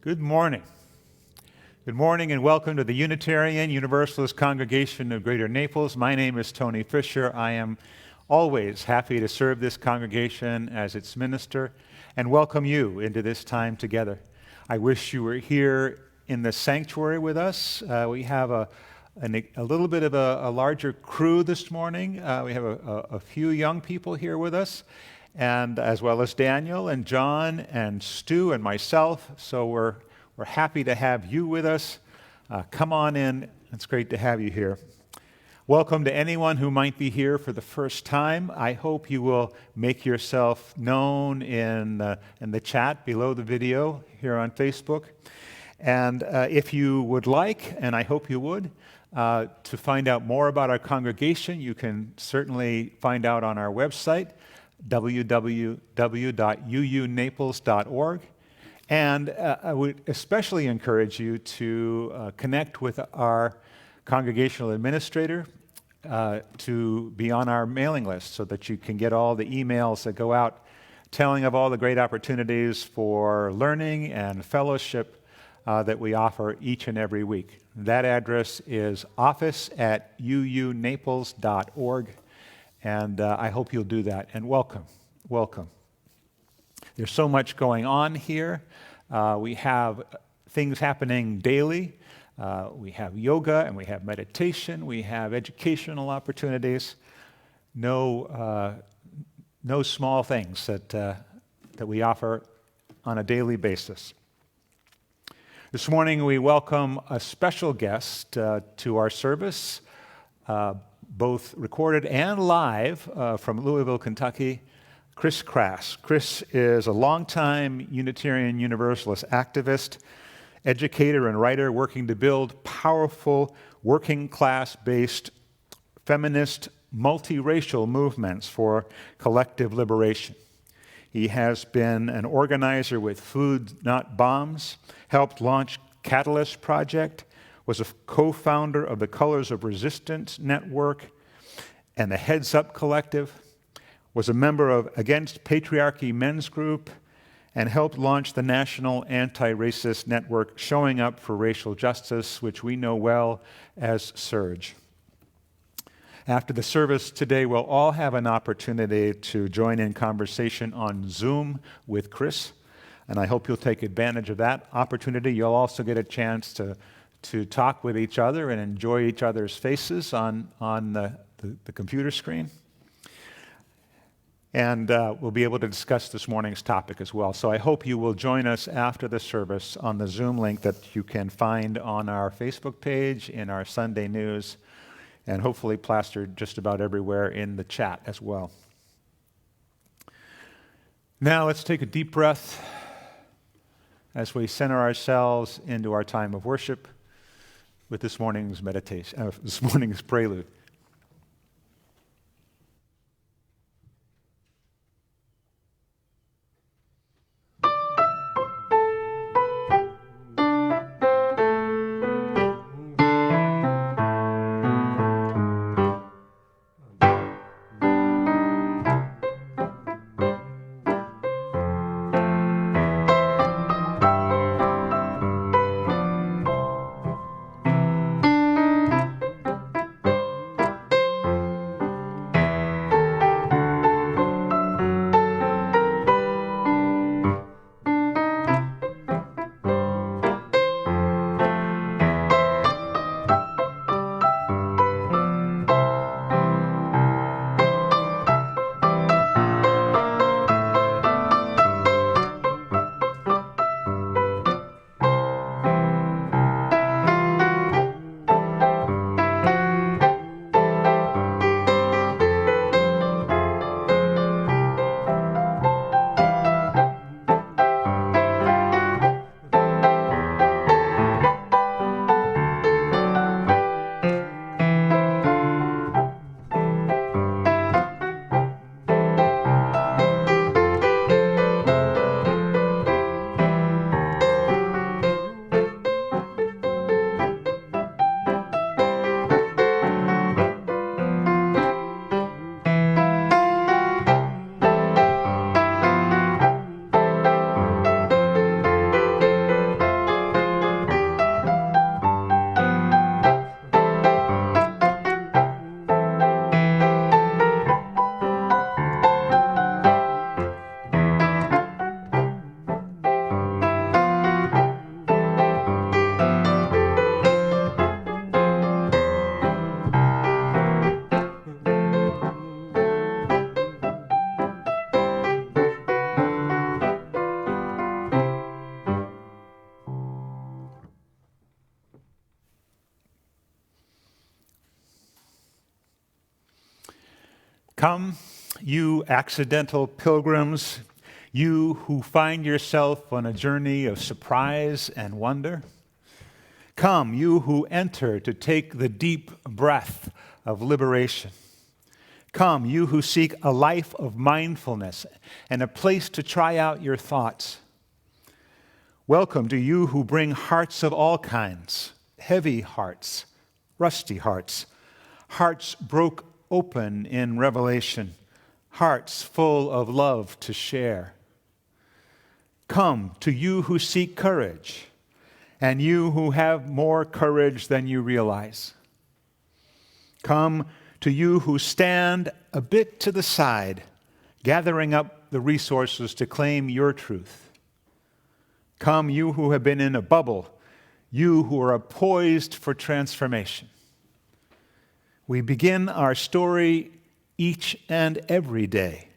Good morning. Good morning and welcome to the Unitarian Universalist congregation of Greater Naples. My name is Tony Fisher. I am always happy to serve this congregation as its minister and welcome you into this time together. I wish you were here in the sanctuary with us. We have a little bit of a larger crew this morning. We have a few young people here with us, and as well as Daniel and John and Stu and myself. So we're happy to have you with us. Come on in. It's great to have you here. Welcome to anyone who might be here for the first time. I hope you will make yourself known in the chat below the video here on Facebook. And if you would like, and I hope you would, to find out more about our congregation, you can certainly find out on our website, www.uunaples.org. And I would especially encourage you to connect with our congregational administrator to be on our mailing list so that you can get all the emails that go out telling of all the great opportunities for learning and fellowship that we offer each and every week. That address is office@uunaples.org. And I hope you'll do that. And welcome. There's so much going on here. We have things happening daily. We have yoga and we have meditation. We have educational opportunities. No small things that we offer on a daily basis. This morning we welcome a special guest to our service, both recorded and live from Louisville, Kentucky, Chris Crass. Chris is a longtime Unitarian Universalist activist, educator, and writer working to build powerful, working class-based, feminist, multiracial movements for collective liberation. He has been an organizer with Food Not Bombs, helped launch Catalyst Project, was a co-founder of the Colors of Resistance Network and the Heads Up Collective, was a member of Against Patriarchy Men's Group, and helped launch the national anti-racist network Showing Up for Racial Justice, which we know well as SURGE. After the service today, we'll all have an opportunity to join in conversation on Zoom with Chris, and I hope you'll take advantage of that opportunity. You'll also get a chance to talk with each other and enjoy each other's faces on the computer screen. And we'll be able to discuss this morning's topic as well. So I hope you will join us after the service on the Zoom link that you can find on our Facebook page, in our Sunday news, and hopefully plastered just about everywhere in the chat as well. Now let's take a deep breath as we center ourselves into our time of worship with this morning's meditation, this morning's prelude. Come, you accidental pilgrims, you who find yourself on a journey of surprise and wonder. Come, you who enter to take the deep breath of liberation. Come, you who seek a life of mindfulness and a place to try out your thoughts. Welcome to you who bring hearts of all kinds, heavy hearts, rusty hearts, hearts broke open in revelation, hearts full of love to share. Come to you who seek courage, and you who have more courage than you realize. Come to you who stand a bit to the side, gathering up the resources to claim your truth. Come, you who have been in a bubble, you who are poised for transformation. We begin our story each and every day,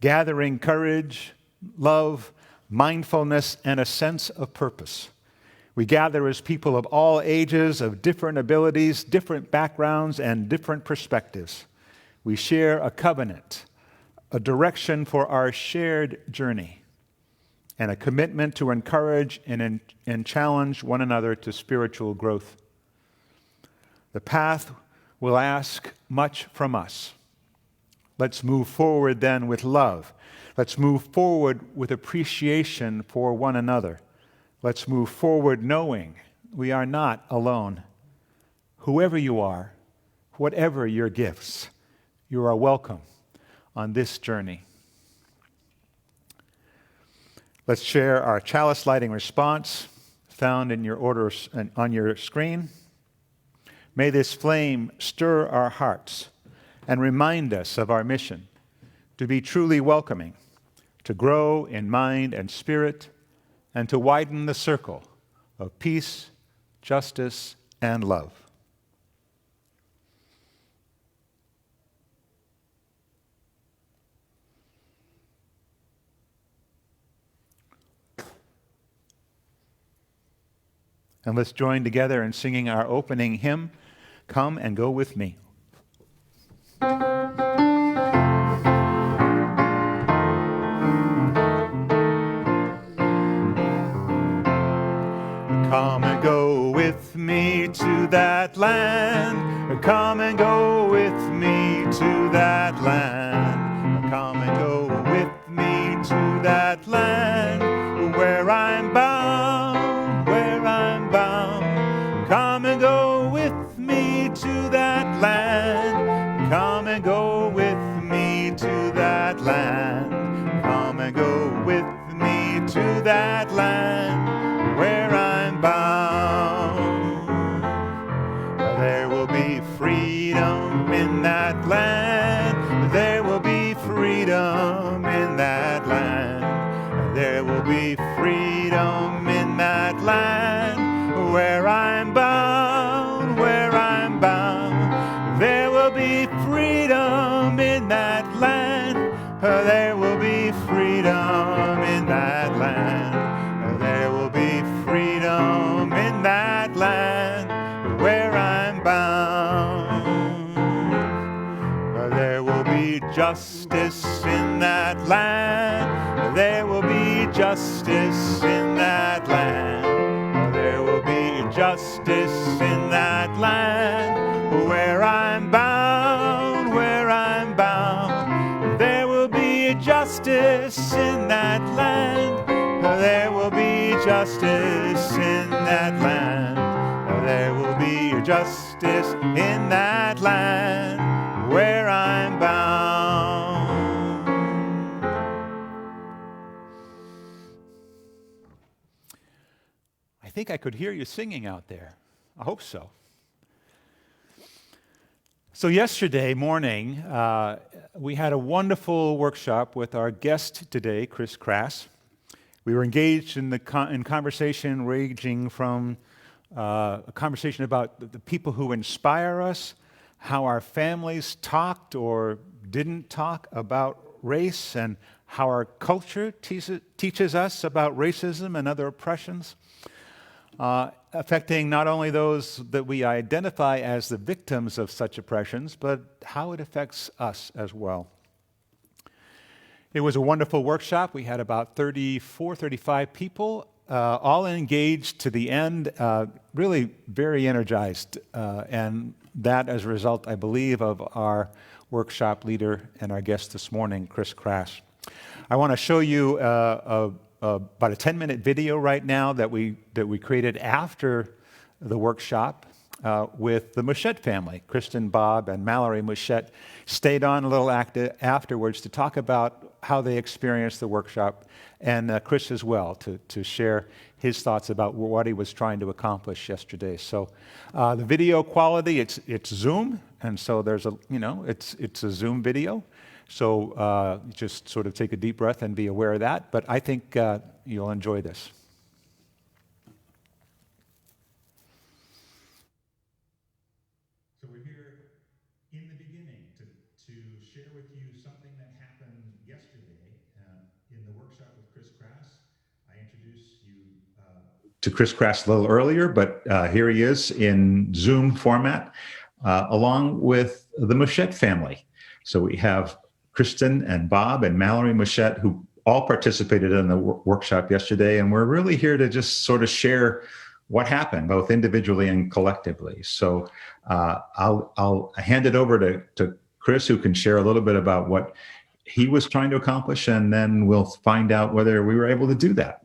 gathering courage, love, mindfulness, and a sense of purpose. We gather as people of all ages, of different abilities, different backgrounds, and different perspectives. We share a covenant, a direction for our shared journey, and a commitment to encourage and challenge one another to spiritual growth. The path will ask much from us. Let's move forward then with love. Let's move forward with appreciation for one another. Let's move forward knowing we are not alone. Whoever you are, whatever your gifts, you are welcome on this journey. Let's share our chalice lighting response found in your order on your screen. May this flame stir our hearts and remind us of our mission to be truly welcoming, to grow in mind and spirit, and to widen the circle of peace, justice, and love. And let's join together in singing our opening hymn, Come and Go With Me. Come and go with me to that land. Come and go with me to that land. Come and go with me to that land where I'm bound, where I'm bound. Come and go with me to that land. Come and go with me to that land. Come and go with me to that land where I'm bound. There will be freedom in that land. There will be freedom in that land. There will be freedom in that land where I'm bound, where I'm bound. There will be freedom in that land. There will be freedom in that land. There will be freedom in that land where I'm bound. There will be justice in that land. There will be justice in that land. There will be justice in that land where I'm bound, where I'm bound. There will be justice in that land. There will be justice in that land. There will be justice in that land where I'm bound. I think I could hear you singing out there. I hope so. So yesterday morning, we had a wonderful workshop with our guest today, Chris Crass. We were engaged in conversation ranging from a conversation about the people who inspire us, how our families talked or didn't talk about race, and how our culture teaches us about racism and other oppressions, affecting not only those that we identify as the victims of such oppressions, but how it affects us as well. It was a wonderful workshop. We had about 34, 35 people, all engaged to the end, really very energized. And that as a result, I believe, of our workshop leader and our guest this morning, Chris Crass. I want to show you about a 10-minute video right now that we created after the workshop with the Mouchette family. Kristen, Bob, and Mallory Mouchette stayed on a little afterwards to talk about how they experienced the workshop, and Chris as well, to share his thoughts about what he was trying to accomplish yesterday. So the video quality, it's Zoom, and so there's it's a Zoom video. So just sort of take a deep breath and be aware of that. But I think you'll enjoy this. So we're here in the beginning to share with you something that happened yesterday in the workshop with Chris Crass. I introduced you to Chris Crass a little earlier, but here he is in Zoom format, along with the Mouchette family. So we have Kristen and Bob and Mallory Mouchette, who all participated in the workshop yesterday, and we're really here to just sort of share what happened, both individually and collectively. So I'll hand it over to Chris, who can share a little bit about what he was trying to accomplish, and then we'll find out whether we were able to do that.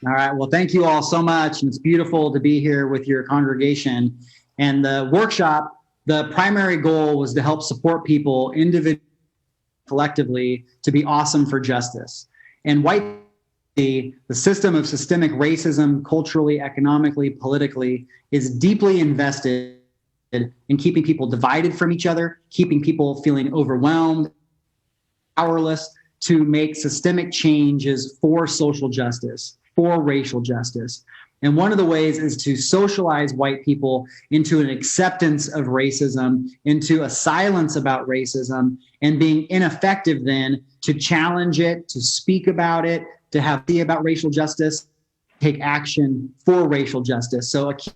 All right. Well, thank you all so much. And it's beautiful to be here with your congregation. And the workshop, the primary goal was to help support people individually, collectively, to be awesome for justice. And the system of systemic racism, culturally, economically, politically, is deeply invested in keeping people divided from each other, keeping people feeling overwhelmed, powerless to make systemic changes for social justice, for racial justice. And one of the ways is to socialize white people into an acceptance of racism, into a silence about racism, and being ineffective then to challenge it, to speak about it, to have the about racial justice, take action for racial justice. So a key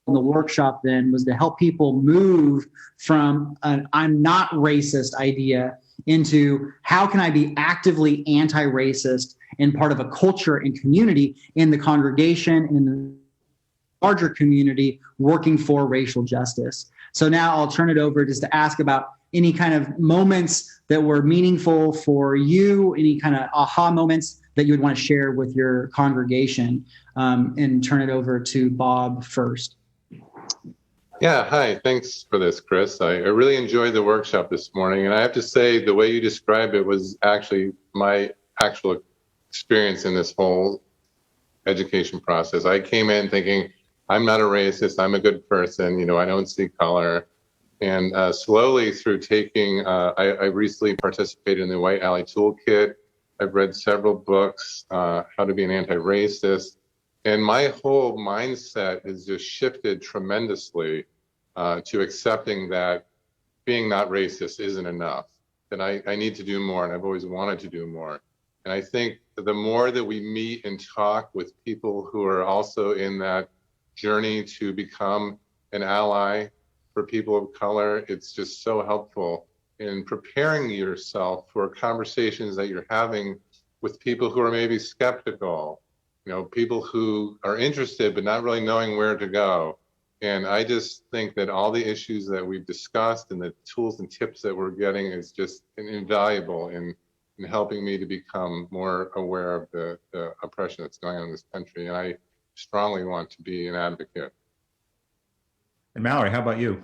in the workshop then was to help people move from an I'm not racist idea into how can I be actively anti-racist and part of a culture and community in the congregation and in the larger community working for racial justice. So now I'll turn it over just to ask about any kind of moments that were meaningful for you, any kind of aha moments that you would want to share with your congregation, and turn it over to Bob first. Yeah, hi. Thanks for this, Chris. I really enjoyed the workshop this morning. And I have to say, the way you described it was actually my actual experience in this whole education process. I came in thinking, I'm not a racist, I'm a good person, I don't see color. And slowly through taking, I recently participated in the White Alley Toolkit. I've read several books, How to Be an Anti-Racist. And my whole mindset has just shifted tremendously to accepting that being not racist isn't enough, that I need to do more, and I've always wanted to do more. And I think the more that we meet and talk with people who are also in that journey to become an ally for people of color, it's just so helpful in preparing yourself for conversations that you're having with people who are maybe skeptical, people who are interested but not really knowing where to go. And I just think that all the issues that we've discussed and the tools and tips that we're getting is just invaluable in helping me to become more aware of the oppression that's going on in this country. And I strongly want to be an advocate. And Mallory, how about you?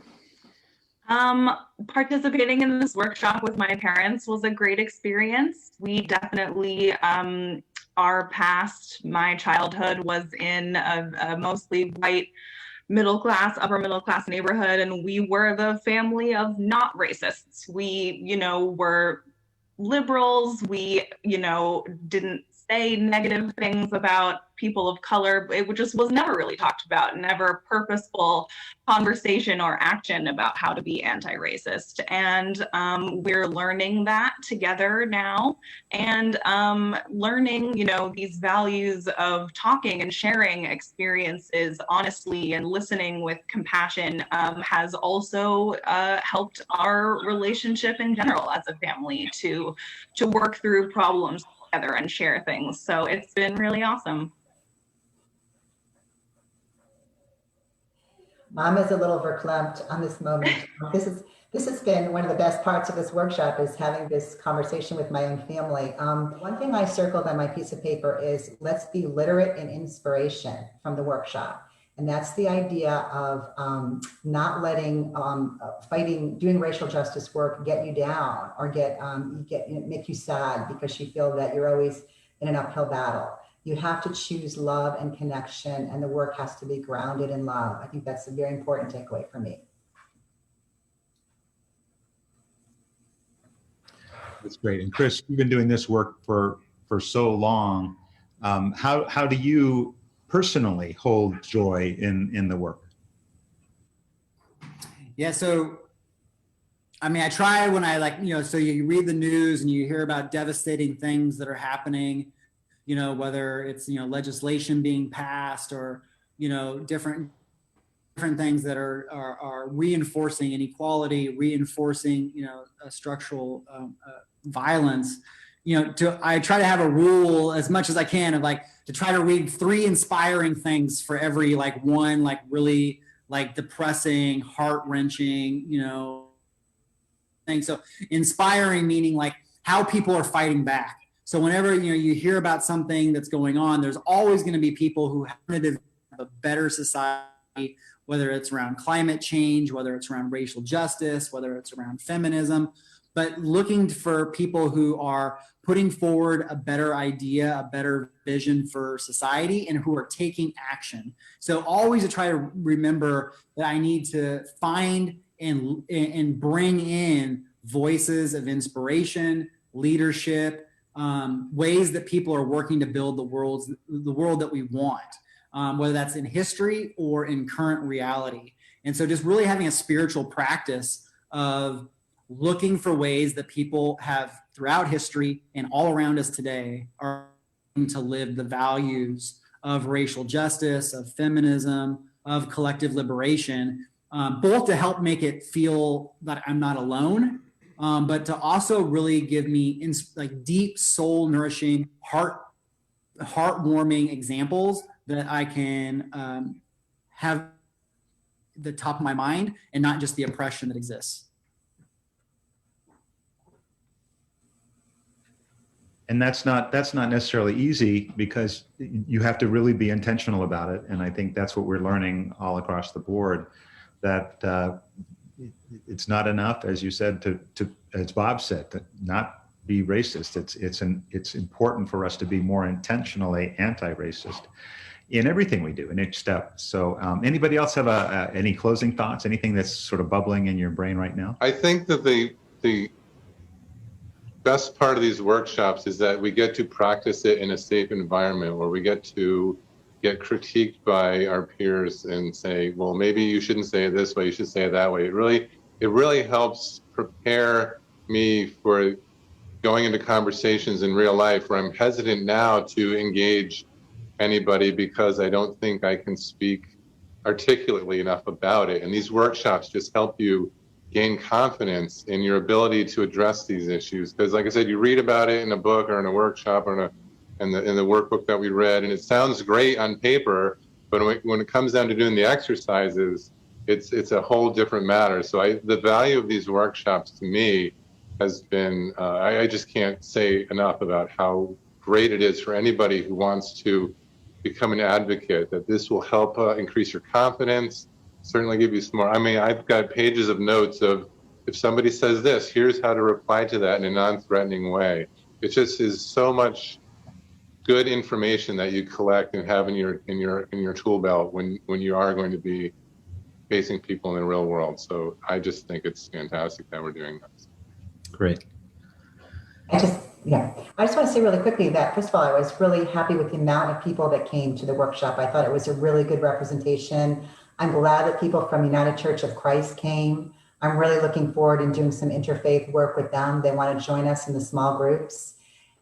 Participating in this workshop with my parents was a great experience. We definitely our past, my childhood was in a mostly white middle class, upper middle class neighborhood, and we were the family of not racists. We, were liberals. We, didn't say negative things about people of color. It just was never really talked about, never purposeful conversation or action about how to be anti-racist. And we're learning that together now, and learning, these values of talking and sharing experiences honestly and listening with compassion has also helped our relationship in general as a family to work through problems together and share things. So it's been really awesome. Mom is a little verklempt on this moment. This has been one of the best parts of this workshop, is having this conversation with my own family. One thing I circled on my piece of paper is, let's be literate in inspiration from the workshop. And that's the idea of not letting doing racial justice work get you down, or make you sad because you feel that you're always in an uphill battle. You have to choose love and connection, and the work has to be grounded in love. I think that's a very important takeaway for me. That's great. And Chris, you've been doing this work for so long. How do you personally hold joy in the work? Yeah, so I try when so you read the news and you hear about devastating things that are happening, whether it's, legislation being passed, or, different things that are reinforcing inequality, reinforcing, structural violence. I try to have a rule as much as I can of to try to read 3 inspiring things for every one really depressing, heart-wrenching, thing. So inspiring meaning how people are fighting back. So whenever you hear about something that's going on, there's always going to be people who have a better society, whether it's around climate change, whether it's around racial justice, whether it's around feminism, but looking for people who are putting forward a better idea, a better vision for society, and who are taking action. So always to try to remember that I need to find and bring in voices of inspiration, leadership, ways that people are working to build the world that we want, whether that's in history or in current reality. And so just really having a spiritual practice of looking for ways that people have throughout history and all around us today are to live the values of racial justice, of feminism, of collective liberation, both to help make it feel that I'm not alone, but to also really give me deep, soul nourishing, heartwarming examples that I can have the top of my mind, and not just the oppression that exists. And that's not necessarily easy, because you have to really be intentional about it. And I think that's what we're learning all across the board, that it's not enough, as you said, to as Bob said, to not be racist. It's important for us to be more intentionally anti-racist in everything we do, in each step. So anybody else have any closing thoughts, anything that's sort of bubbling in your brain right now? I think that the best part of these workshops is that we get to practice it in a safe environment, where we get to get critiqued by our peers and say, well, maybe you shouldn't say it this way, you should say it that way. It really helps prepare me for going into conversations in real life, where I'm hesitant now to engage anybody because I don't think I can speak articulately enough about it. And these workshops just help you gain confidence in your ability to address these issues. Because like I said, you read about it in a book or in a workshop or in the workbook that we read, and it sounds great on paper, but when it comes down to doing the exercises, it's a whole different matter. So the value of these workshops to me has been, I just can't say enough about how great it is for anybody who wants to become an advocate, that this will help increase your confidence, certainly give you some more. I've got pages of notes of, if somebody says this, here's how to reply to that in a non-threatening way. It just is so much good information that you collect and have in your tool belt when you are going to be facing people in the real world. So I just think it's fantastic that we're doing this. Great. Yeah, I just want to say really quickly that, first of all, I was really happy with the amount of people that came to the workshop. I thought it was a really good representation. I'm glad that people from United Church of Christ came. I'm really looking forward in doing some interfaith work with them. They want to join us in the small groups.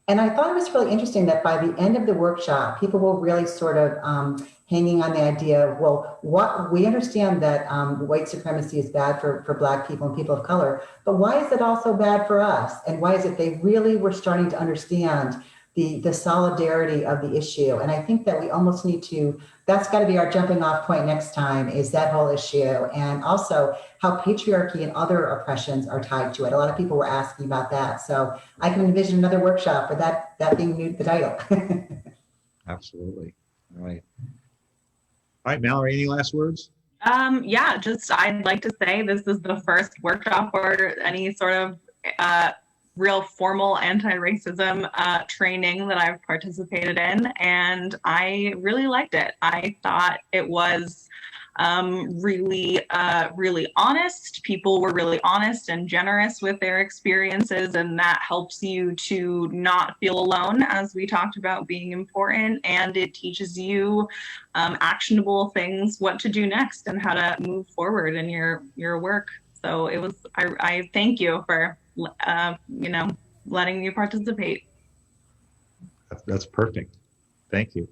And I thought it was really interesting that by the end of the workshop, people were really sort of hanging on the idea of, well, what we understand that white supremacy is bad for Black people and people of color, but why is it also bad for us? And why is it they really were starting to understand the solidarity of the issue? And I think that we almost need to, that's got to be our jumping off point next time, is that whole issue. And also how patriarchy and other oppressions are tied to it. A lot of people were asking about that. So I can envision another workshop for that being the title. Absolutely. All right. All right, Mallory, any last words? Yeah, just I'd like to say this is the first workshop or any sort of real formal anti-racism training that I've participated in, and I really liked it. I thought it was really honest. People were really honest and generous with their experiences, and that helps you to not feel alone, as we talked about being important, and it teaches you actionable things, what to do next and how to move forward in your work. So it was, I thank you for letting me participate. That's perfect. Thank you.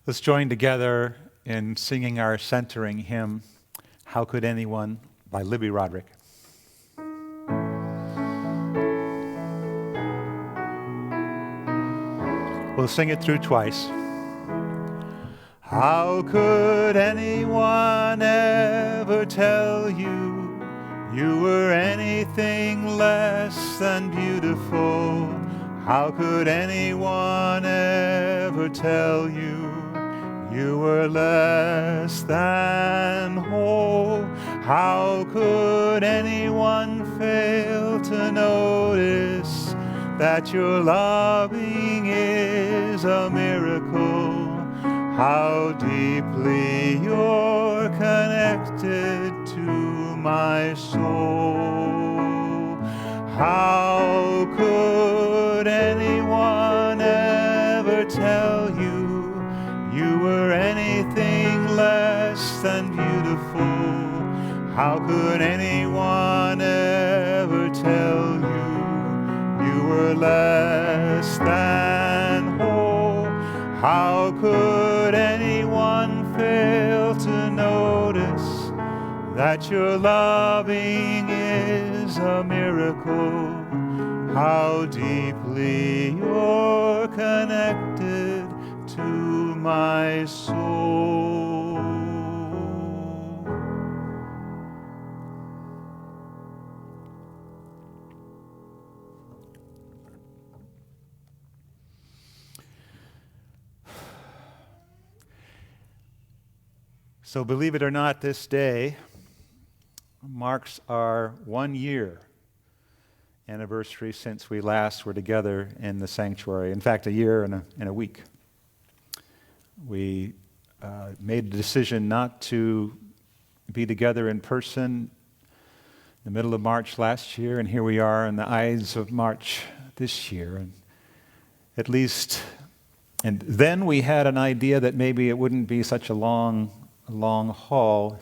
Let's join together in singing our centering hymn, How Could Anyone, by Libby Roderick. We'll sing it through twice. How could anyone ever tell you you were anything less than beautiful? How could anyone ever tell you you were less than whole? How could anyone fail to notice that your loving is a miracle? How deeply you're connected to my soul. How could anyone ever tell you you were anything less than beautiful? How could anyone ever tell you you were less than whole? How could anyone fail to notice that your loving is a miracle? How deeply you're connected to my soul. So believe it or not, this day marks our 1 year anniversary since we last were together in the sanctuary. In fact, a year and a week. We made the decision not to be together in person in the middle of March last year, and here we are in the Ides of March this year. And at least, and then we had an idea that maybe it wouldn't be such a long haul,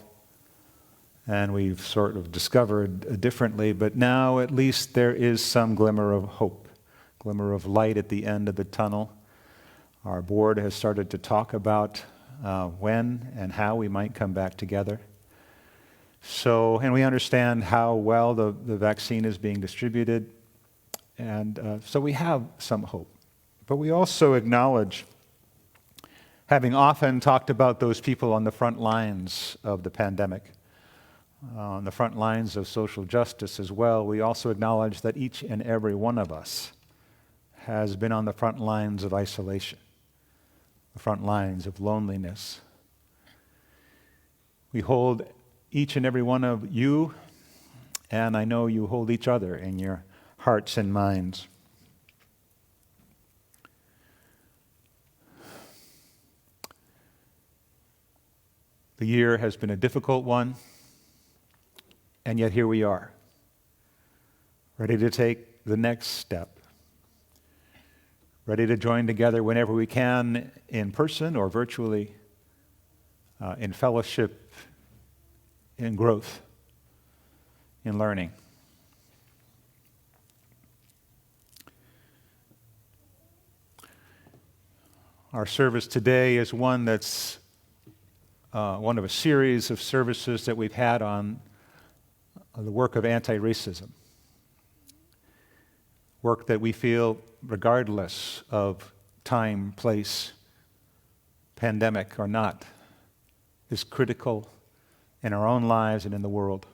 and we've sort of discovered differently, but now at least there is some glimmer of hope, glimmer of light at the end of the tunnel. Our board has started to talk about when and how we might come back together. So, and we understand how well the vaccine is being distributed, and so we have some hope. But we also acknowledge, having often talked about those people on the front lines of the pandemic, on the front lines of social justice as well, we also acknowledge that each and every one of us has been on the front lines of isolation, the front lines of loneliness. We hold each and every one of you, and I know you hold each other in your hearts and minds. The year has been a difficult one, and yet here we are. ready to take the next step, ready to join together whenever we can in person or virtually, in fellowship, in growth, in learning. Our service today is one that's one of a series of services that we've had on the work of anti-racism. Work that we feel, regardless of time, place, pandemic or not, is critical in our own lives and in the world.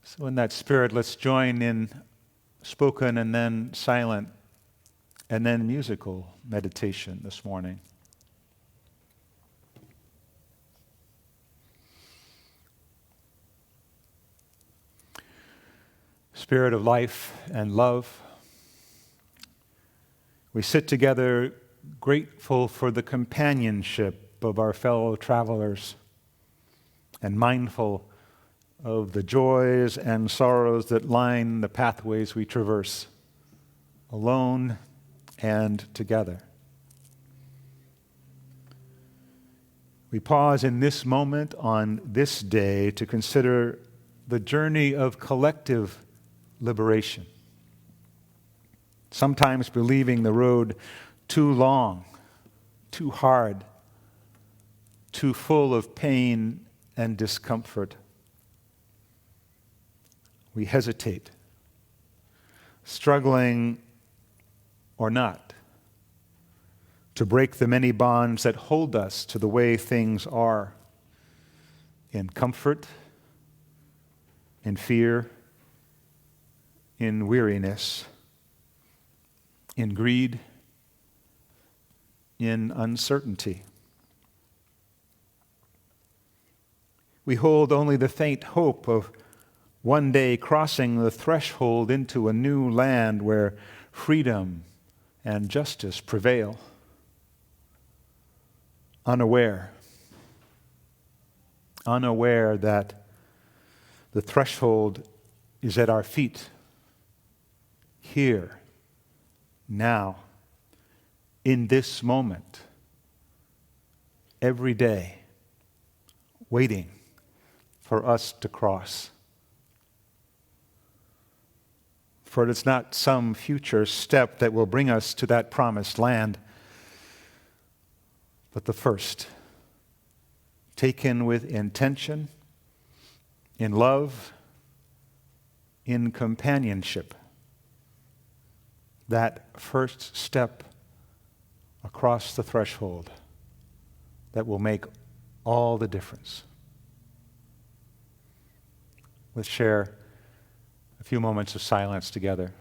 So in that spirit, let's join in spoken and then silent and then musical meditation this morning. Spirit of life and love, we sit together grateful for the companionship of our fellow travelers and mindful of the joys and sorrows that line the pathways we traverse, alone and together. We pause in this moment on this day to consider the journey of collective liberation, sometimes believing the road too long, too hard, too full of pain and discomfort. We hesitate, struggling or not, to break the many bonds that hold us to the way things are, in comfort, in fear, in weariness, in greed, in uncertainty. We hold only the faint hope of one day crossing the threshold into a new land where freedom and justice prevail, unaware that the threshold is at our feet, here, now, in this moment, every day, waiting for us to cross. For it's not some future step that will bring us to that promised land, but the first, taken with intention, in love, in companionship. That first step across the threshold that will make all the difference. Let's share a few moments of silence together.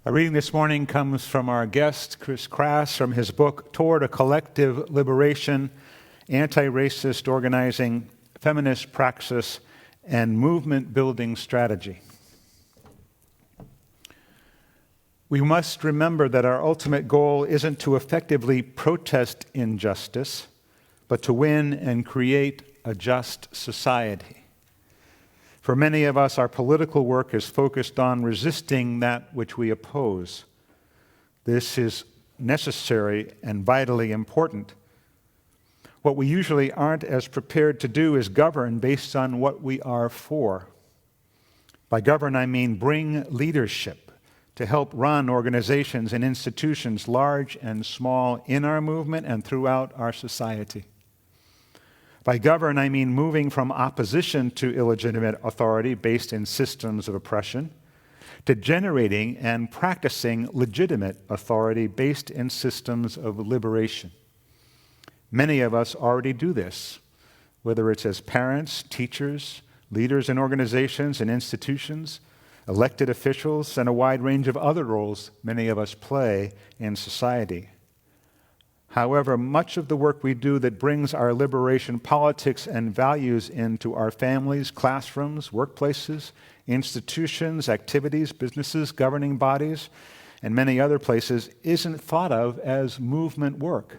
Our reading this morning comes from our guest, Chris Krass, from his book, Toward a Collective Liberation, Anti-Racist Organizing, Feminist Praxis, and Movement Building Strategy. We must remember that our ultimate goal isn't to effectively protest injustice, but to win and create a just society. For many of us, our political work is focused on resisting that which we oppose. This is necessary and vitally important. What we usually aren't as prepared to do is govern based on what we are for. By govern, I mean bring leadership to help run organizations and institutions, large and small, in our movement and throughout our society. By govern, I mean moving from opposition to illegitimate authority based in systems of oppression to generating and practicing legitimate authority based in systems of liberation. Many of us already do this, whether it's as parents, teachers, leaders in organizations and institutions, elected officials, and a wide range of other roles many of us play in society. However, much of the work we do that brings our liberation politics and values into our families, classrooms, workplaces, institutions, activities, businesses, governing bodies, and many other places isn't thought of as movement work.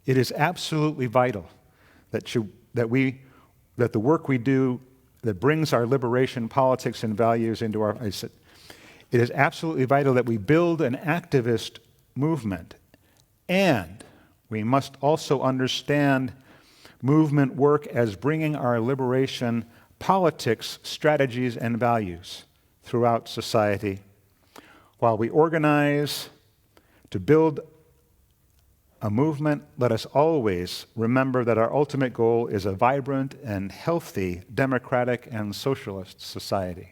It is absolutely vital that the work we do that brings our liberation politics and values into our... It is absolutely vital that we build an activist movement, and we must also understand movement work as bringing our liberation politics, strategies, and values throughout society. While we organize to build a movement, let us always remember that our ultimate goal is a vibrant and healthy democratic and socialist society.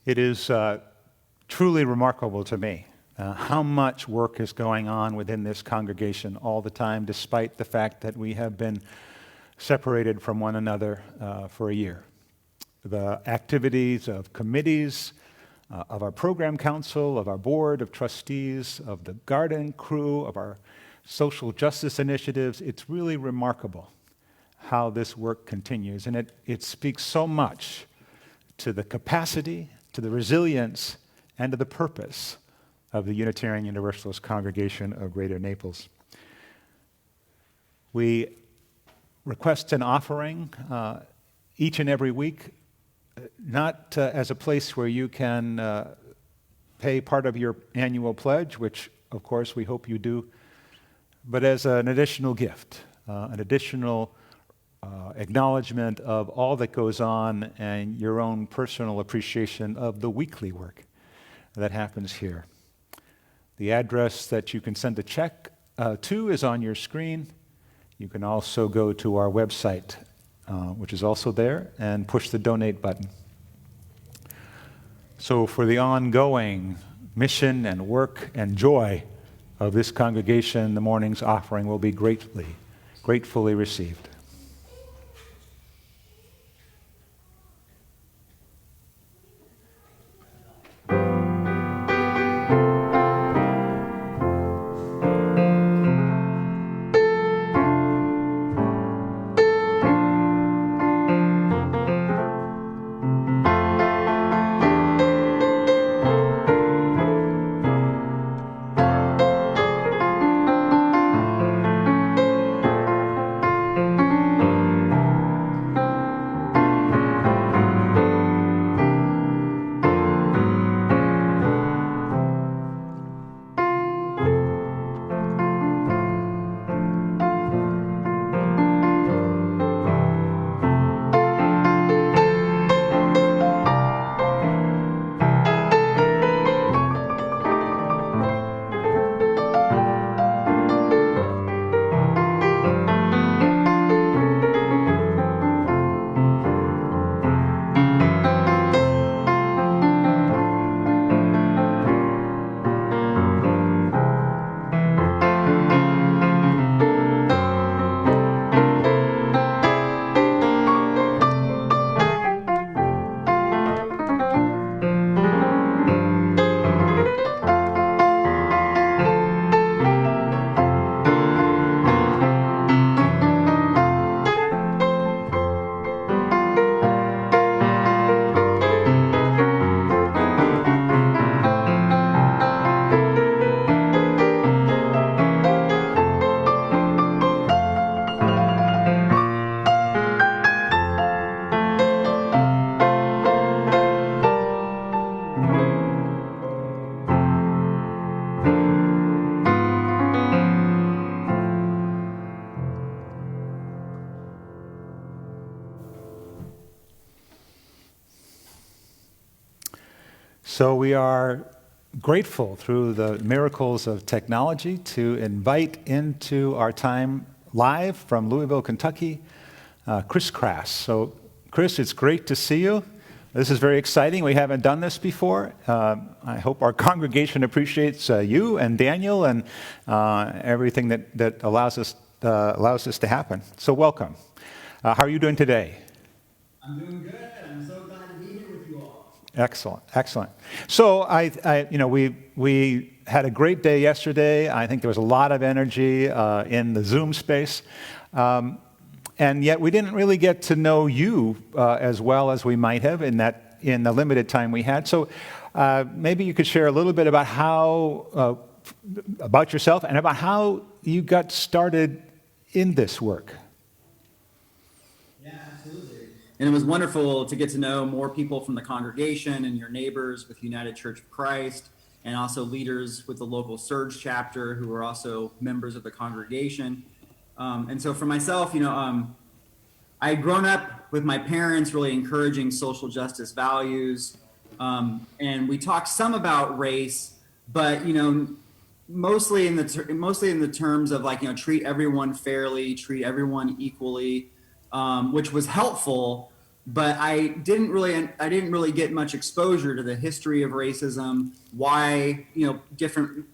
It is truly remarkable to me how much work is going on within this congregation all the time, despite the fact that we have been separated from one another for a year. The activities of committees, of our program council, of our board of trustees, of the garden crew, of our social justice initiatives, it's really remarkable how this work continues. And it speaks so much to the capacity, to the resilience, and to the purpose of the Unitarian Universalist congregation of Greater Naples. We request an offering each and every week, not as a place where you can pay part of your annual pledge, which of course we hope you do, but as an additional gift, an additional acknowledgement of all that goes on and your own personal appreciation of the weekly work that happens here. The address that you can send a check to is on your screen. You can also go to our website, which is also there, and push the donate button. So for the ongoing mission and work and joy of this congregation, the morning's offering will be gratefully received. So we are grateful through the miracles of technology to invite into our time live from Louisville, Kentucky, Chris Crass. So Chris, it's great to see you. This is very exciting. We haven't done this before. I hope our congregation appreciates you and Daniel and everything that allows this to happen. So welcome. How are you doing today? I'm doing good. I'm so glad to be here with you all. Excellent, excellent. So we had a great day yesterday. I think there was a lot of energy in the Zoom space. And yet we didn't really get to know you as well as we might have in the limited time we had. So maybe you could share a little bit about about yourself and about how you got started in this work. Yeah, absolutely. And it was wonderful to get to know more people from the congregation and your neighbors with United Church of Christ, and also leaders with the local Surge chapter who are also members of the congregation. And so for myself, I had grown up with my parents really encouraging social justice values. And we talked some about race, but, mostly in the terms of treat everyone fairly, treat everyone equally, which was helpful. But I didn't really get much exposure to the history of racism, why, different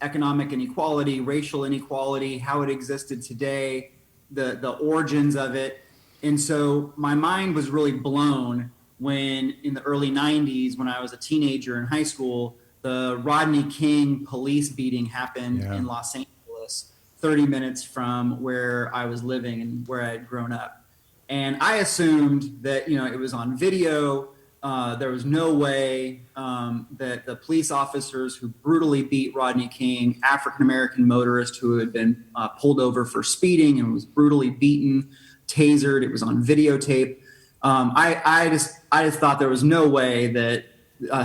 economic inequality, racial inequality, how it existed today, the origins of it. And so my mind was really blown when in the early 90s, when I was a teenager in high school, the Rodney King police beating happened in Los Angeles, 30 minutes from where I was living and where I had grown up. And I assumed that, it was on video. There was no way that the police officers who brutally beat Rodney King, African-American motorist who had been pulled over for speeding and was brutally beaten, tasered, it was on videotape. I just thought there was no way that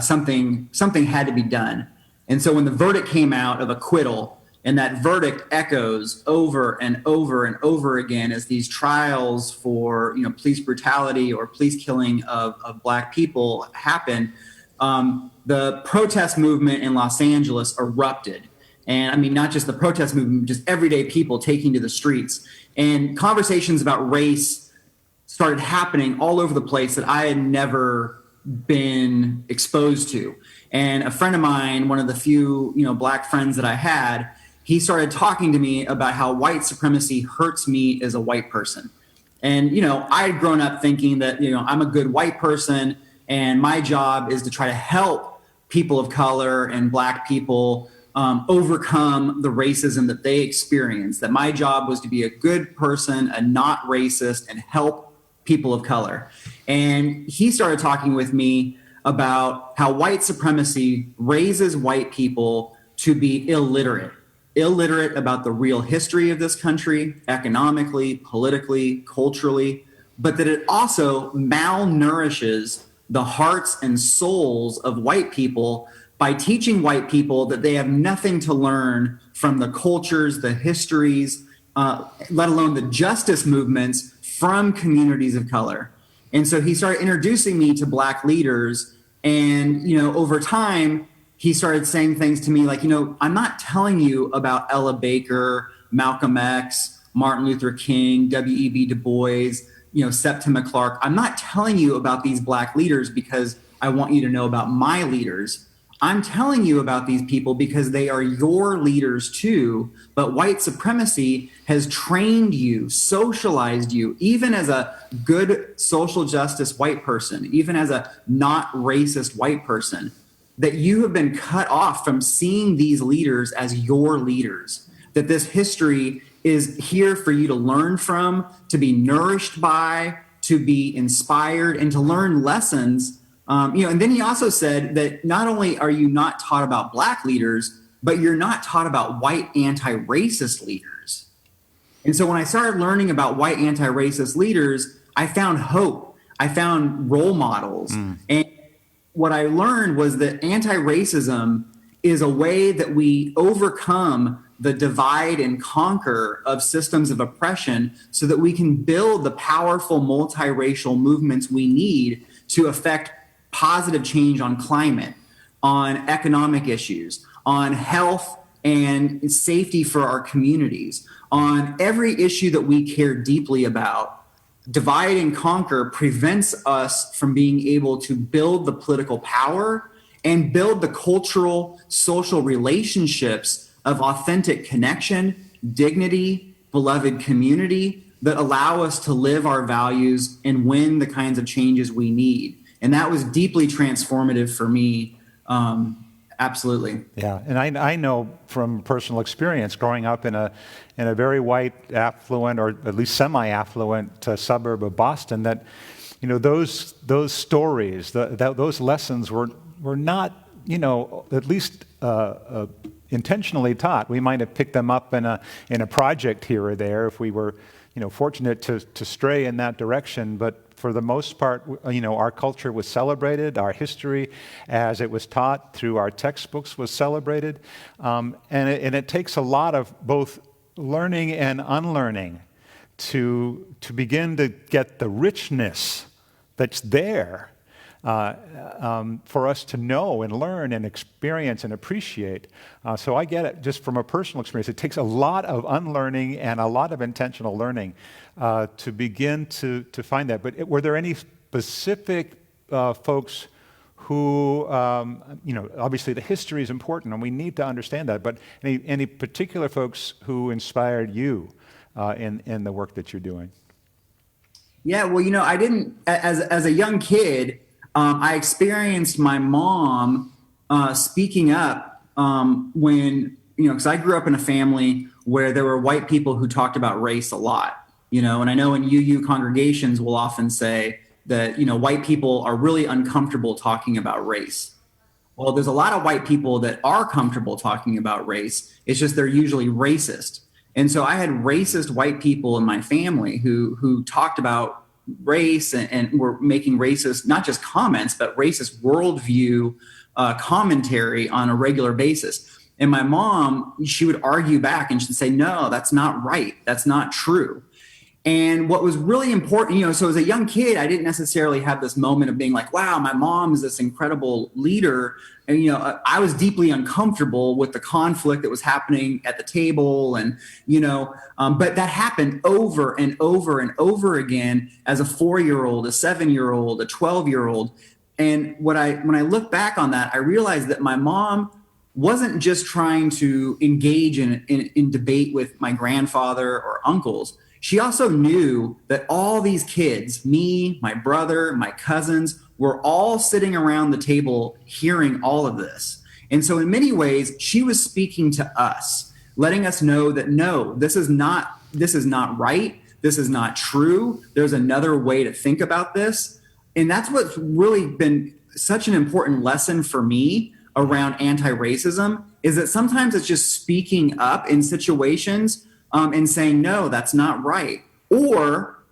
something had to be done. And so when the verdict came out of acquittal, and that verdict echoes over and over and over again as these trials for police brutality or police killing of Black people happen, the protest movement in Los Angeles erupted. And I mean, not just the protest movement, just everyday people taking to the streets. And conversations about race started happening all over the place that I had never been exposed to. And a friend of mine, one of the few Black friends that I had, he started talking to me about how white supremacy hurts me as a white person. And, I had grown up thinking that, I'm a good white person and my job is to try to help people of color and Black people overcome the racism that they experience, that my job was to be a good person and not racist and help people of color. And he started talking with me about how white supremacy raises white people to be illiterate about the real history of this country, economically, politically, culturally, but that it also malnourishes the hearts and souls of white people by teaching white people that they have nothing to learn from the cultures, the histories, let alone the justice movements from communities of color. And so he started introducing me to Black leaders. And, over time, he started saying things to me like, I'm not telling you about Ella Baker, Malcolm X, Martin Luther King, W.E.B. Du Bois, Septima Clark. I'm not telling you about these Black leaders because I want you to know about my leaders. I'm telling you about these people because they are your leaders too, but white supremacy has trained you, socialized you, even as a good social justice white person, even as a not racist white person, that you have been cut off from seeing these leaders as your leaders, that this history is here for you to learn from, to be nourished by, to be inspired, and to learn lessons. And then he also said that not only are you not taught about Black leaders, but you're not taught about white anti-racist leaders. And so when I started learning about white anti-racist leaders, I found hope. I found role models. And what I learned was that anti-racism is a way that we overcome the divide and conquer of systems of oppression so that we can build the powerful multiracial movements we need to affect positive change on climate, on economic issues, on health and safety for our communities, on every issue that we care deeply about. Divide and conquer prevents us from being able to build the political power and build the cultural, social relationships of authentic connection, dignity, beloved community that allow us to live our values and win the kinds of changes we need. And that was deeply transformative for me. Absolutely. Yeah, and I know from personal experience growing up in a very white, affluent, or at least semi-affluent suburb of Boston, that those stories, those lessons were not at least intentionally taught. We might have picked them up in a project here or there if we were fortunate to stray in that direction, but for the most part, our culture was celebrated. Our history, as it was taught through our textbooks, was celebrated. And it takes a lot of both learning and unlearning to begin to get the richness that's there for us to know and learn and experience and appreciate. So I get it just from a personal experience. It takes a lot of unlearning and a lot of intentional learning to begin to find that. But were there any specific folks who, obviously the history is important and we need to understand that, but any particular folks who inspired you in the work that you're doing? Yeah, well, I didn't, as a young kid, I experienced my mom speaking up when, because I grew up in a family where there were white people who talked about race a lot, and I know in UU congregations will often say that, white people are really uncomfortable talking about race. Well, there's a lot of white people that are comfortable talking about race. It's just they're usually racist. And so I had racist white people in my family who talked about race and were making racist, not just comments, but racist worldview commentary on a regular basis. And my mom, she would argue back and she'd say, no, that's not right. That's not true. And what was really important, so as a young kid, I didn't necessarily have this moment of being like, wow, my mom is this incredible leader. And, I was deeply uncomfortable with the conflict that was happening at the table. And, but that happened over and over and over again as a 4-year-old, a 7-year-old, a 12-year-old. And when I look back on that, I realized that my mom wasn't just trying to engage in debate with my grandfather or uncles. She also knew that all these kids, me, my brother, my cousins, were all sitting around the table hearing all of this. And so in many ways, she was speaking to us, letting us know that, no, this is not right. This is not true. There's another way to think about this. And that's what's really been such an important lesson for me around anti-racism, is that sometimes it's just speaking up in situations and saying, no, that's not right. Or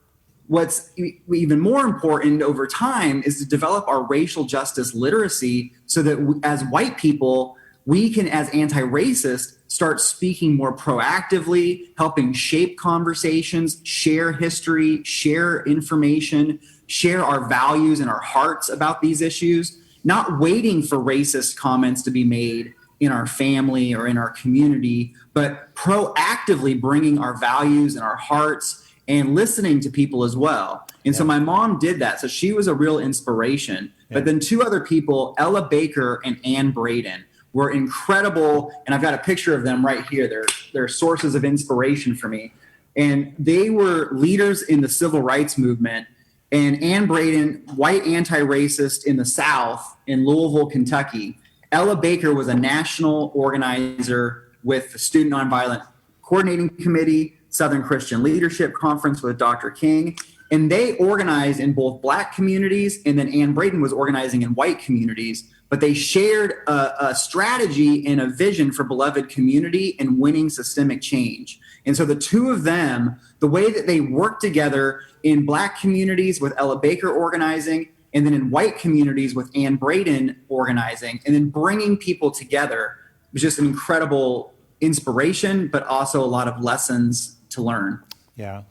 what's even more important over time is to develop our racial justice literacy so that as white people, we can, as anti-racists, start speaking more proactively, helping shape conversations, share history, share information, share our values and our hearts about these issues, not waiting for racist comments to be made in our family or in our community, but proactively bringing our values and our hearts and listening to people as well. And so my mom did that. So she was a real inspiration. Yeah. But then 2 other people, Ella Baker and Ann Braden, were incredible. And I've got a picture of them right here. They're sources of inspiration for me. And they were leaders in the civil rights movement. And Ann Braden, white anti-racist in the South in Louisville, Kentucky. Ella Baker was a national organizer with the Student Nonviolent Coordinating Committee, Southern Christian Leadership Conference with Dr. King. And they organized in both Black communities, and then Ann Braden was organizing in white communities. But they shared a strategy and a vision for beloved community and winning systemic change. And so the 2 of them, the way that they worked together in Black communities with Ella Baker organizing, and then in white communities with Ann Braden organizing, and then bringing people together, was just an incredible inspiration, but also a lot of lessons to learn. Yeah.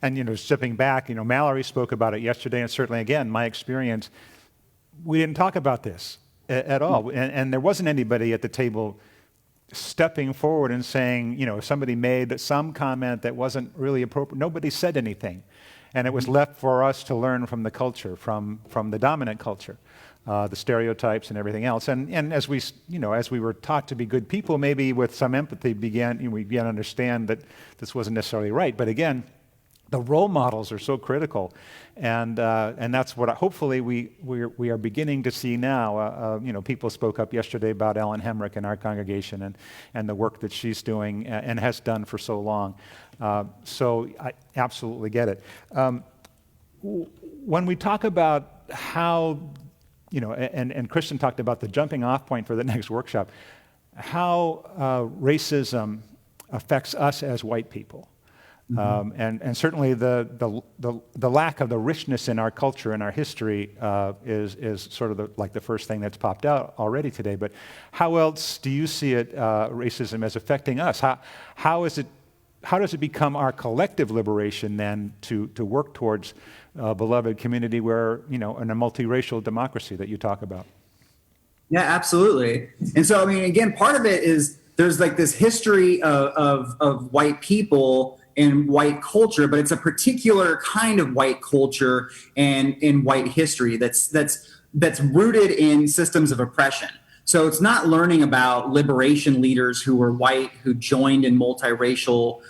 And, stepping back, Mallory spoke about it yesterday, and certainly, again, my experience, we didn't talk about this. at all. And there wasn't anybody at the table stepping forward and saying, if somebody made some comment that wasn't really appropriate, nobody said anything. And it was left for us to learn from the culture, from the dominant culture, the stereotypes and everything else. And as we were taught to be good people, maybe with some empathy we began to understand that this wasn't necessarily right. But again, the role models are so critical, and that's what hopefully we are beginning to see now. People spoke up yesterday about Ellen Hemrick in our congregation and the work that she's doing and has done for so long. So I absolutely get it. When we talk about how, and Kristen talked about the jumping off point for the next workshop, how racism affects us as white people. And certainly the lack of the richness in our culture and our history is sort of like the first thing that's popped out already today. But how else do you see it, racism, as affecting us? How does it become our collective liberation then to work towards a beloved community where, in a multiracial democracy that you talk about? Yeah, absolutely. And so, again, part of it is there's like this history of white people and white culture, but it's a particular kind of white culture and in white history that's rooted in systems of oppression. So it's not learning about liberation leaders who were white, who joined in multiracial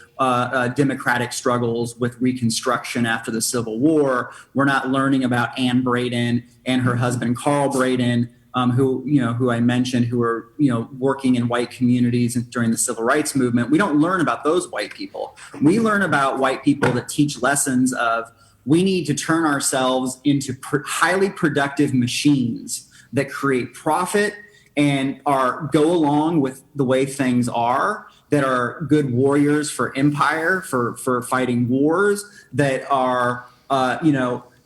democratic struggles with Reconstruction after the Civil War. We're not learning about Anne Braden and her husband Carl Braden, who I mentioned, who are, working in white communities during the civil rights movement. We don't learn about those white people. We learn about white people that teach lessons of we need to turn ourselves into highly productive machines that create profit and go along with the way things are, that are good warriors for empire, for fighting wars, that are,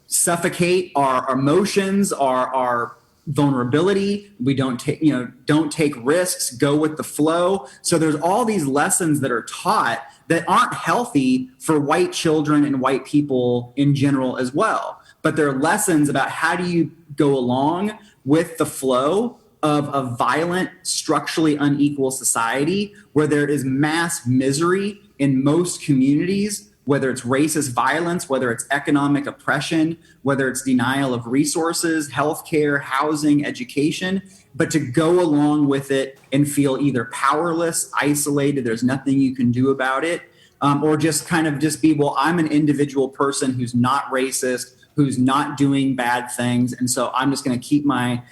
suffocate our emotions, our vulnerability. We don't take risks, go with the flow. So there's all these lessons that are taught that aren't healthy for white children and white people in general as well. But they're lessons about how do you go along with the flow of a violent, structurally unequal society where there is mass misery in most communities, whether it's racist violence, whether it's economic oppression, whether it's denial of resources, healthcare, housing, education, but to go along with it and feel either powerless, isolated, there's nothing you can do about it, or just be, well, I'm an individual person who's not racist, who's not doing bad things, and so I'm just going to keep my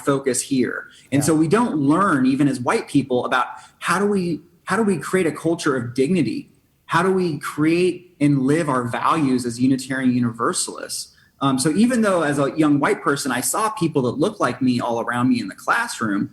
focus here. And so we don't learn, even as white people, about how do we create a culture of dignity. How do we create and live our values as Unitarian Universalists? So even though as a young white person, I saw people that looked like me all around me in the classroom,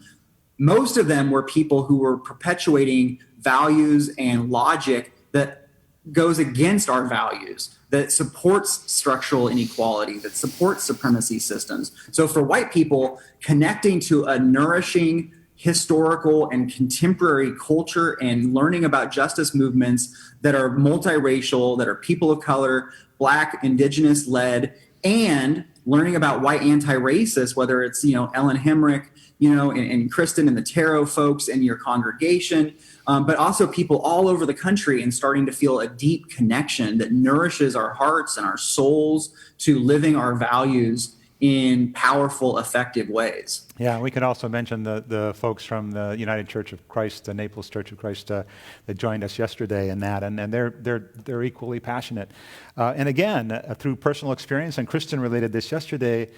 most of them were people who were perpetuating values and logic that goes against our values, that supports structural inequality, that supports supremacy systems. So for white people, connecting to a nourishing historical and contemporary culture and learning about justice movements that are multiracial, that are people of color, Black, Indigenous led, and learning about white anti-racists, whether it's, Ellen Hemrick, and Kristen and the Tarot folks in your congregation, but also people all over the country, and starting to feel a deep connection that nourishes our hearts and our souls to living our values in powerful, effective ways. Yeah, we could also mention the folks from the United Church of Christ, the Naples Church of Christ, that joined us yesterday in that, and they're equally passionate. And again, through personal experience, and Kristen related this yesterday,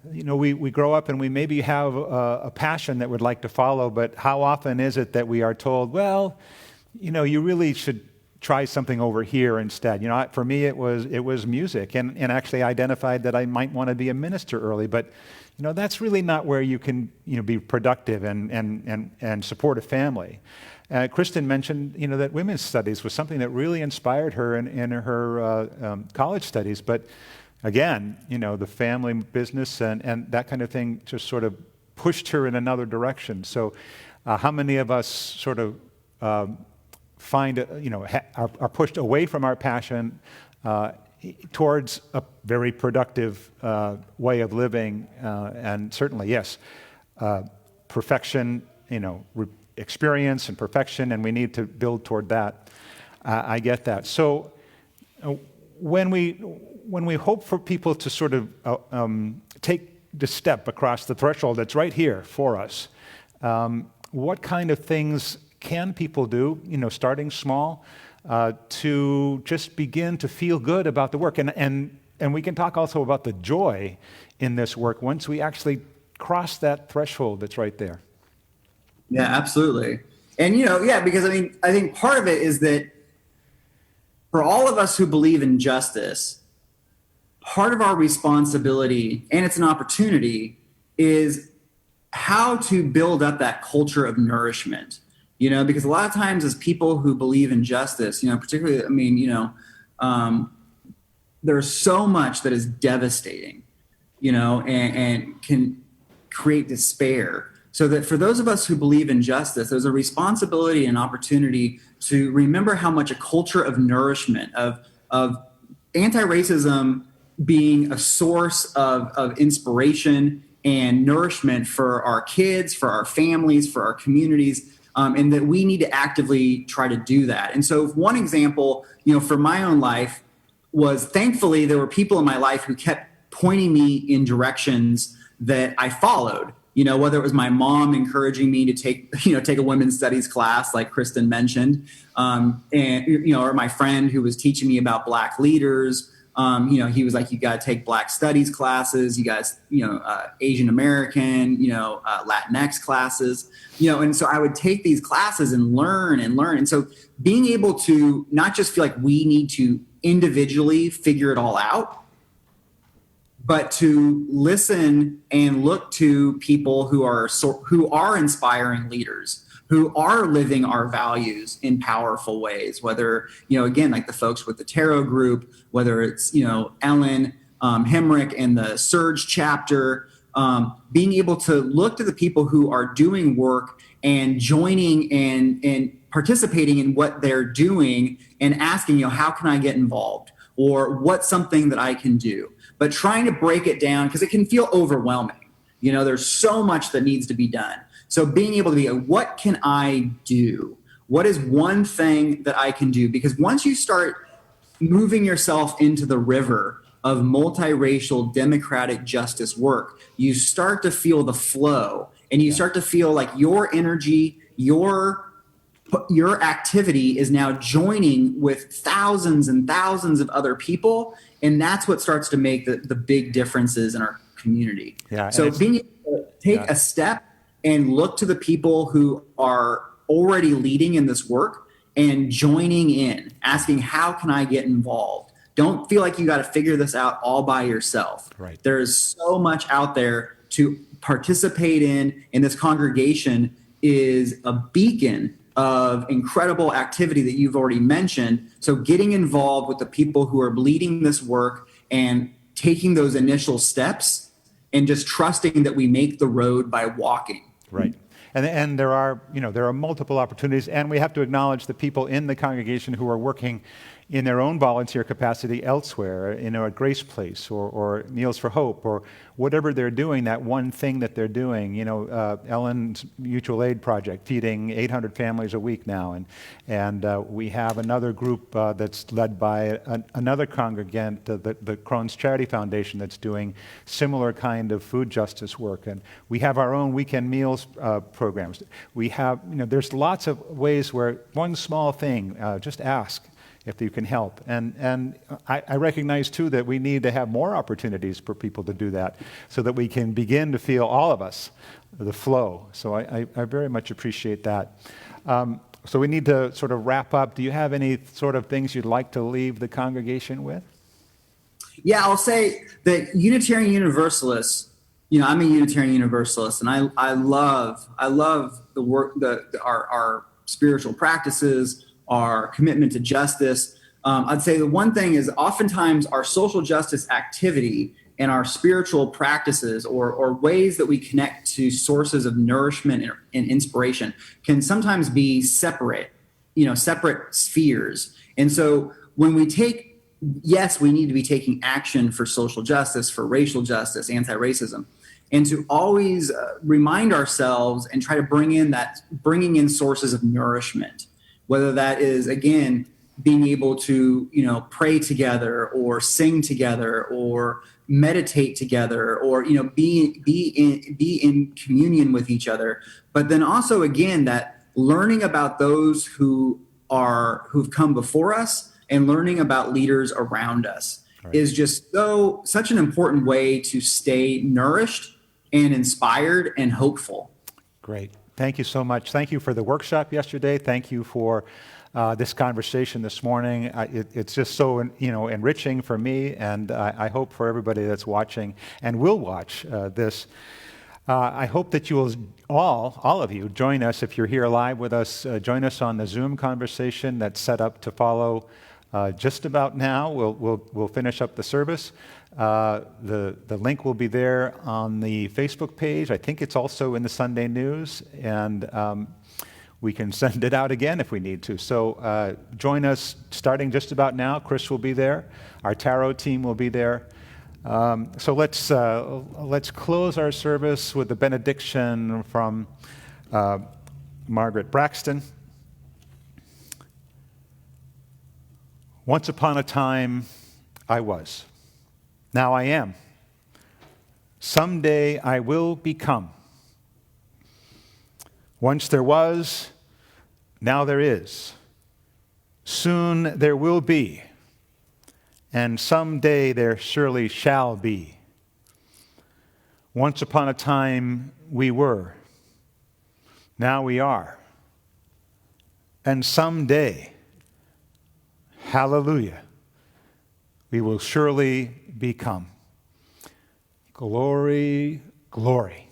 we grow up and we maybe have a passion that we'd like to follow, but how often is it that we are told, well, you really should try something over here instead. For me, it was music, and actually identified that I might want to be a minister early, but that's really not where you can be productive and support a family. Kristen mentioned that women's studies was something that really inspired her in her college studies, but again, the family business and that kind of thing just sort of pushed her in another direction. So how many of us sort of are pushed away from our passion towards a very productive way of living, and certainly, yes, perfection, experience and perfection, and we need to build toward that. I get that. So when we hope for people to sort of take the step across the threshold that's right here for us, what kind of things can people do, starting small, to just begin to feel good about the work? And we can talk also about the joy in this work once we actually cross that threshold that's right there. Yeah, absolutely. And, because I think part of it is that for all of us who believe in justice, part of our responsibility, and it's an opportunity, is how to build up that culture of nourishment. Because a lot of times as people who believe in justice, particularly, there's so much that is devastating, and can create despair. So that for those of us who believe in justice, there's a responsibility and opportunity to remember how much a culture of nourishment, of anti-racism being a source of inspiration and nourishment for our kids, for our families, for our communities, and that we need to actively try to do that. And so one example, for my own life was, thankfully, there were people in my life who kept pointing me in directions that I followed. Whether it was my mom encouraging me to take a women's studies class, like Kristen mentioned, or my friend who was teaching me about Black leaders. He was like, you got to take Black studies classes, you guys, Asian American, Latinx classes, and so I would take these classes and learn. And so being able to not just feel like we need to individually figure it all out, but to listen and look to people who are inspiring leaders, who are living our values in powerful ways, whether, again, like the folks with the Tarot group, whether it's, Ellen Hemrick and the Surge chapter, being able to look to the people who are doing work and joining and participating in what they're doing and asking, how can I get involved? Or what's something that I can do? But trying to break it down, because it can feel overwhelming. There's so much that needs to be done. So being able to be, what can I do? What is one thing that I can do? Because once you start moving yourself into the river of multiracial democratic justice work, you start to feel the flow, and you start to feel like your energy, your activity is now joining with thousands and thousands of other people. And that's what starts to make the big differences in our community. Yeah, so being able to take a step and look to the people who are already leading in this work and joining in, asking, how can I get involved? Don't feel like you got to figure this out all by yourself. Right. There's so much out there to participate in, and this congregation is a beacon of incredible activity that you've already mentioned. So getting involved with the people who are leading this work and taking those initial steps and just trusting that we make the road by walking. Right. And there are multiple opportunities, and we have to acknowledge the people in the congregation who are working in their own volunteer capacity elsewhere, at Grace Place or Meals for Hope or whatever they're doing, that one thing that they're doing. Ellen's Mutual Aid Project, feeding 800 families a week now. And we have another group that's led by another congregant, the Crohn's Charity Foundation, that's doing similar kind of food justice work. And we have our own weekend meals programs. We have, there's lots of ways where one small thing, just ask if you can help. And I recognize, too, that we need to have more opportunities for people to do that so that we can begin to feel, all of us, the flow. So I very much appreciate that. So we need to sort of wrap up. Do you have any sort of things you'd like to leave the congregation with? Yeah, I'll say that Unitarian Universalists, I'm a Unitarian Universalist, and I love the work, our spiritual practices, our commitment to justice. I'd say the one thing is, oftentimes our social justice activity and our spiritual practices or ways that we connect to sources of nourishment and inspiration can sometimes be separate spheres. And so when we take yes, we need to be taking action for social justice, for racial justice, anti-racism, and to always remind ourselves and try to bringing in sources of nourishment, whether that is, again, being able to, pray together or sing together or meditate together or, be in communion with each other. But then also, again, that learning about those who've come before us and learning about leaders around us is just such an important way to stay nourished and inspired and hopeful. Great. Thank you so much. Thank you for the workshop yesterday. Thank you for this conversation this morning. It's just so enriching for me, and I hope for everybody that's watching and will watch this. I hope that you will all of you join us if you're here live with us. Join us on the Zoom conversation that's set up to follow just about now. We'll finish up the service. The link will be there on the Facebook page. I think it's also in the Sunday News, and we can send it out again if we need to. So join us starting just about now. Chris will be there. Our tarot team will be there. So let's close our service with the benediction from Margaret Braxton. Once upon a time, I was. Now I am. Someday I will become. Once there was, now there is. Soon there will be, and someday there surely shall be. Once upon a time we were. Now we are. And someday, hallelujah, we will surely become. Glory, glory.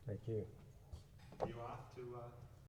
Thank you. You off to...